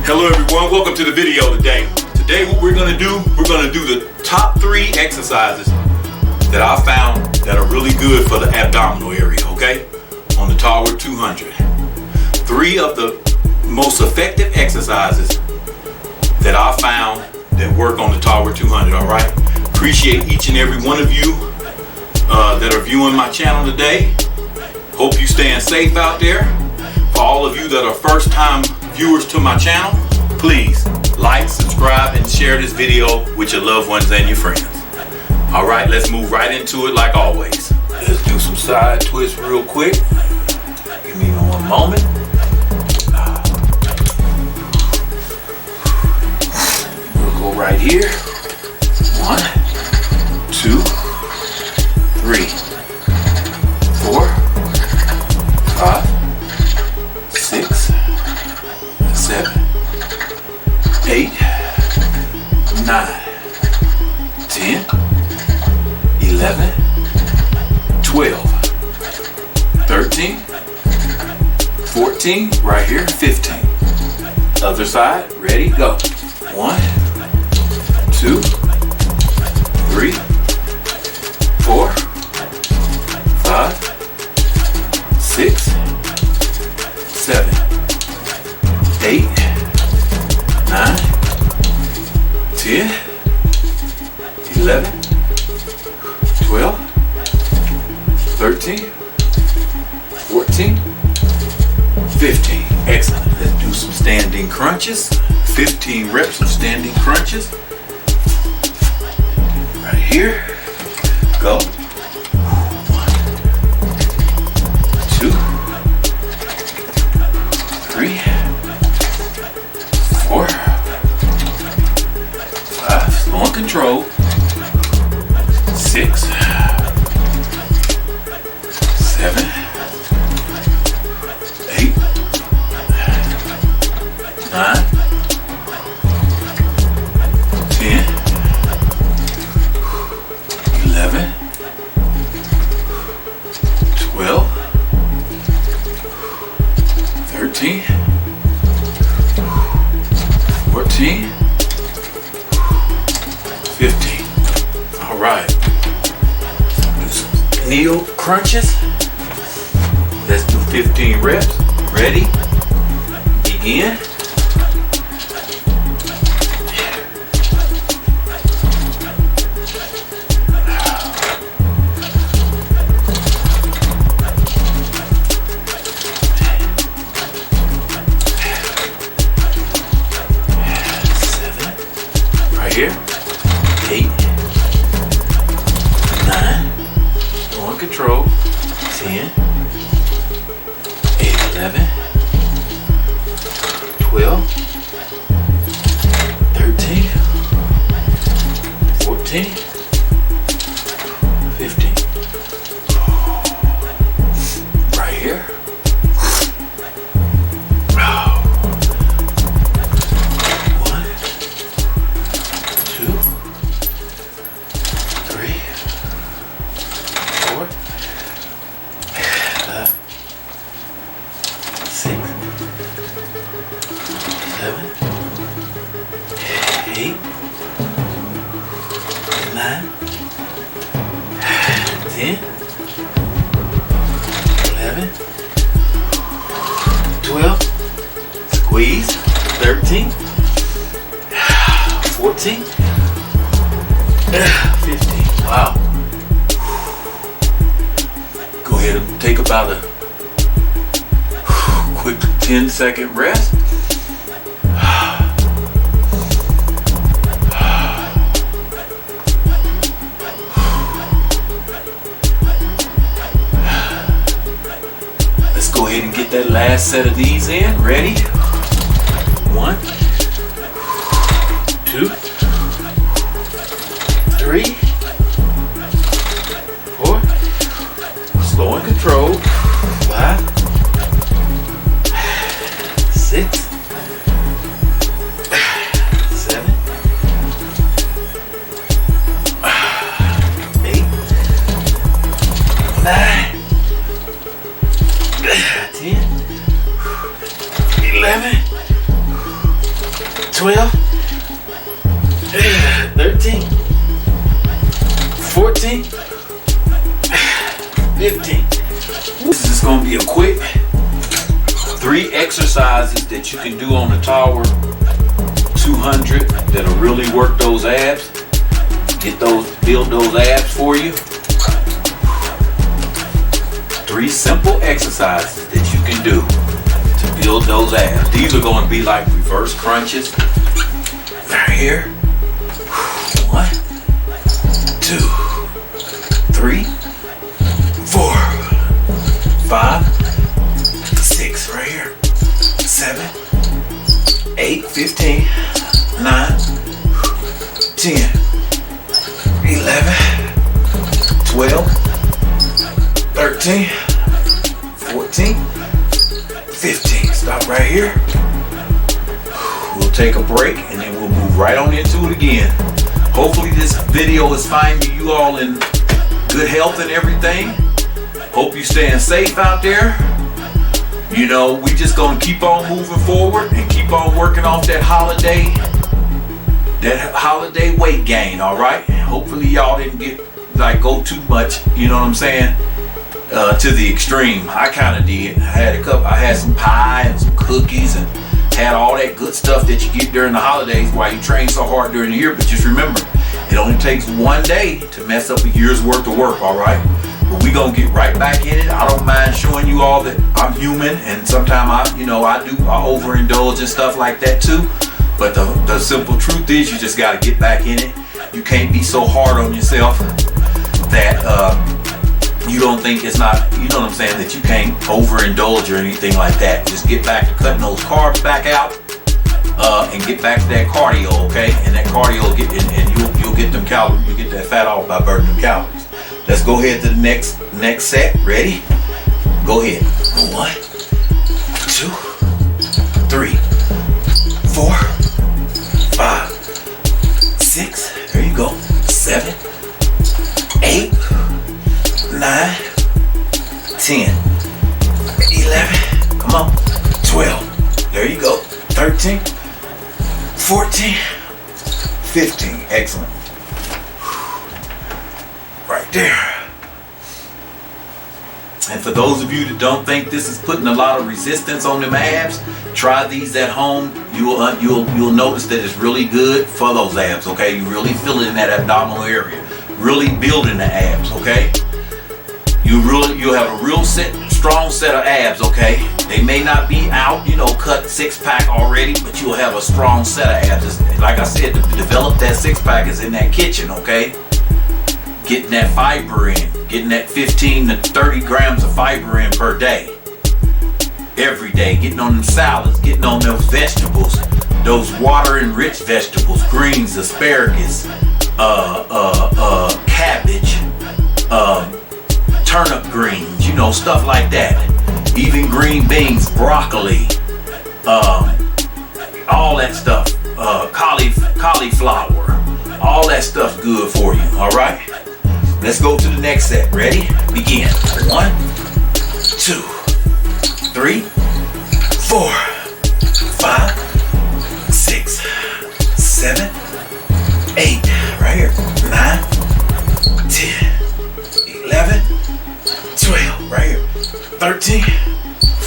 Hello everyone, welcome to the video today. Today what we're going to do the top 3 exercises that I found that are really good for the abdominal area, okay? On the Tower 200. 3 of the most effective exercises that I found that work on the Tower 200, alright? Appreciate each and every one of you that are viewing my channel today. Hope you staying safe out there. For all of you that are first time viewers to my channel, please like, subscribe, and share this video with your loved ones and your friends. Alright, let's move right into it like always. Let's do some side twists real quick. Give me one moment. We'll go right here. 1, 2, 3, 4, 5, 6, 7, 8, 9, 10, 11, 12, 13, 14, right here, 15. Other side, ready, go. 1, 2, 3, 4, 5, 6, 7, 8, 9, 10, 11, 12, 13, 14, 15. Excellent. Let's do some standing crunches. 15 reps of standing crunches. Right here. Go. 1, 2, 3, 4, 5. Slow and control. 6, 7, 8, 9, 10, 11, 12, 13, 14, 15. All right. Do some knee crunches. Let's do 15 reps. Ready? Begin. Here, 8, 9, on control, 10, 11, 12, 13, 14, 15. Right here. 6, 7, 8, 9, 10, 11, 12, squeeze, 13, 14, 15. Wow. Go ahead and take about a quick 10-second rest. Let's go ahead and get that last set of these in. Ready? 1, 2, 3, 4. Slow and control. 5, 6, 7, 8, 9, 10, 11, 12, 13, 14, 15. This is going to be a quick 3 exercises that you can do on the Tower 200 that'll really work those abs. Build those abs for you. 3 simple exercises that you can do to build those abs. These are going to be like reverse crunches. Right here. 1, 2, 3, 4, 5, 6. Right here. 7, 8, 15, 9, 10, 11, 12, 13, 14, 15. Stop right here. We'll take a break and then we'll move right on into it again. Hopefully this video is finding you all in good health and everything. Hope you're staying safe out there. You know, we just gonna keep on moving forward and keep on working off that holiday weight gain, all right? Hopefully y'all didn't go too much, you know what I'm saying, to the extreme. I kind of did. I had some pie and some cookies and had all that good stuff that you get during the holidays while you train so hard during the year. But just remember, it only takes one day to mess up a year's worth of work, all right? But we gonna get right back in it. I don't mind showing you all that I'm human, and sometimes I overindulge and stuff like that too. But the simple truth is, you just gotta get back in it. You can't be so hard on yourself that you don't think it's not, you know what I'm saying, that you can't overindulge or anything like that. Just get back to cutting those carbs back out and get back to that cardio, okay? And that cardio will get, and you'll get them calories, you'll get that fat off by burning them calories. Let's go ahead to the next set. Ready? Go ahead. 1, 2, 3, 4, 5, 6. There you go. 7, 8, 9, 10, 11. Come on. 12. There you go. 13, 14, 15. Excellent. Right there. And for those of you that don't think this is putting a lot of resistance on them abs, try these at home. You'll notice that it's really good for those abs, okay? You really feel it in that abdominal area. Really building the abs, okay? You'll have a real strong set of abs, okay? They may not be out, cut 6-pack already, but you'll have a strong set of abs. Like I said, to develop that 6-pack is in that kitchen, okay? Getting that fiber in, getting that 15 to 30 grams of fiber in per day. Every day, getting on them salads, getting on those vegetables, those water-enriched vegetables, greens, asparagus, cabbage, turnip greens, stuff like that. Even green beans, broccoli, all that stuff, cauliflower, all that stuff good for you, all right? Let's go to the next set. Ready? Begin. 1, 2, 3, 4, 5, 6, 7, 8. Right here. 9, 10, 11, 12. Right here. 13,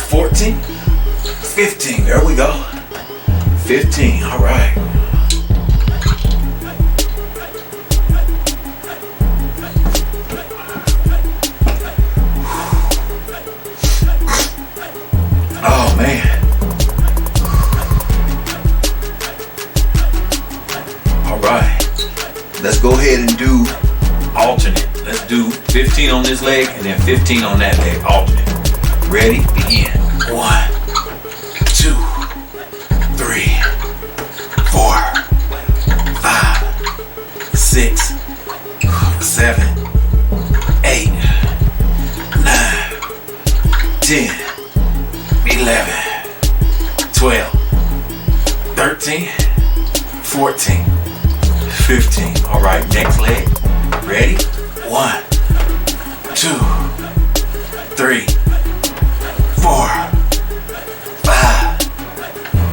14, 15. There we go. 15. All right. Oh man. All right. Let's go ahead and do alternate. Let's do 15 on this leg and then 15 on that leg. Alternate. Ready? Begin. 1, 2, 3, 4, 5, 6, 7, 8, 9, 10, 11, 12, 13, 14, 15. All right, next leg. Ready? 1, 2, 3, 4, 5,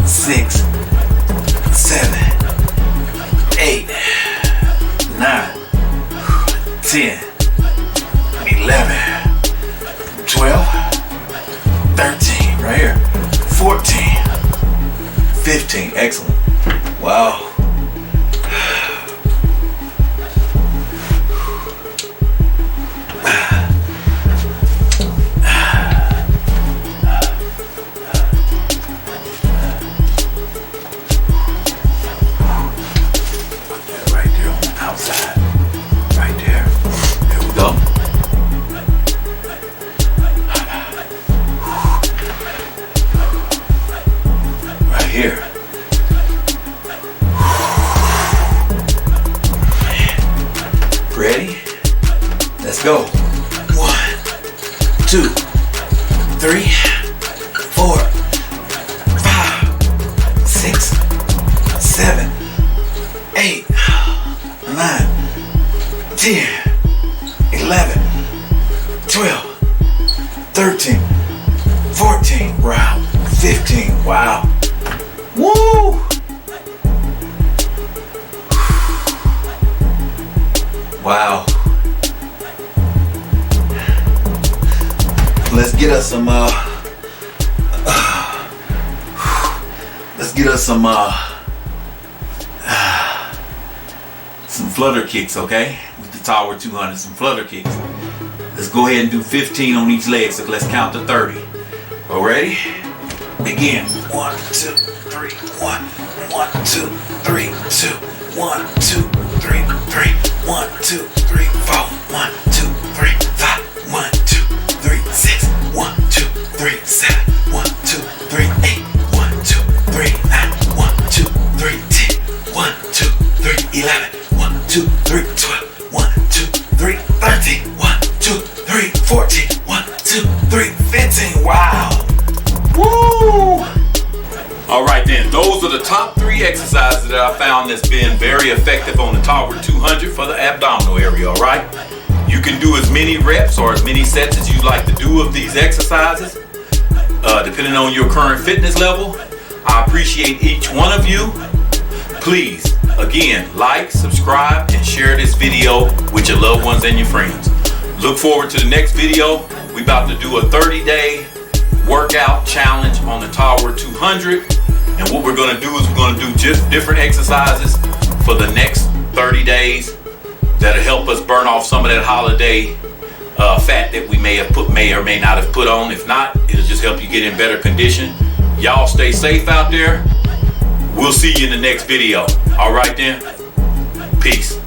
6, 7, 10, 11, 12, 13, right here, 14, 15, excellent. Wow. Right there on the outside. Right there. There we go. Right here. Ready? Let's go. 1, 2, 3, 4, 5, 6, 7, 8, 9, 10, 11, 12, 13, 14, wow, 15, wow. Woo! Wow. Let's get us some flutter kicks, okay? With the Tower 200, some flutter kicks. Let's go ahead and do 15 on each leg, so let's count to 30. All ready? Begin. 1, 2, 3, 1, 1, 2, 3, 2, 1, 2, 3, 3, 1, 2, 3, 4, 1, 2, 3, 5, 1, 2, 3, 6, 1, 2, 3, 7, 1, 2, 3, 8, 1, 2, 3, 9, 1, 2, 3, 10, 1, 2, 3, 11, 1, 2, 3, 12, 1, 2, 3, 13, 1, 2, 3, 14, 1, 2, 3, 15. Wow. Woo! All right then, those are the top 3 exercises that I found that's been very effective on the Tower 200 for the abdominal area, all right? You can do as many reps or as many sets as you like to do of these exercises, depending on your current fitness level. I appreciate each one of you. Please, again, like, subscribe, and share this video with your loved ones and your friends. Look forward to the next video. We're about to do a 30-day workout challenge on the Tower 200. And what we're going to do is we're going to do just different exercises for the next 30 days that'll help us burn off some of that holiday fat that we may or may not have put on. If not, it'll just help you get in better condition. Y'all stay safe out there. We'll see you in the next video. All right then. Peace.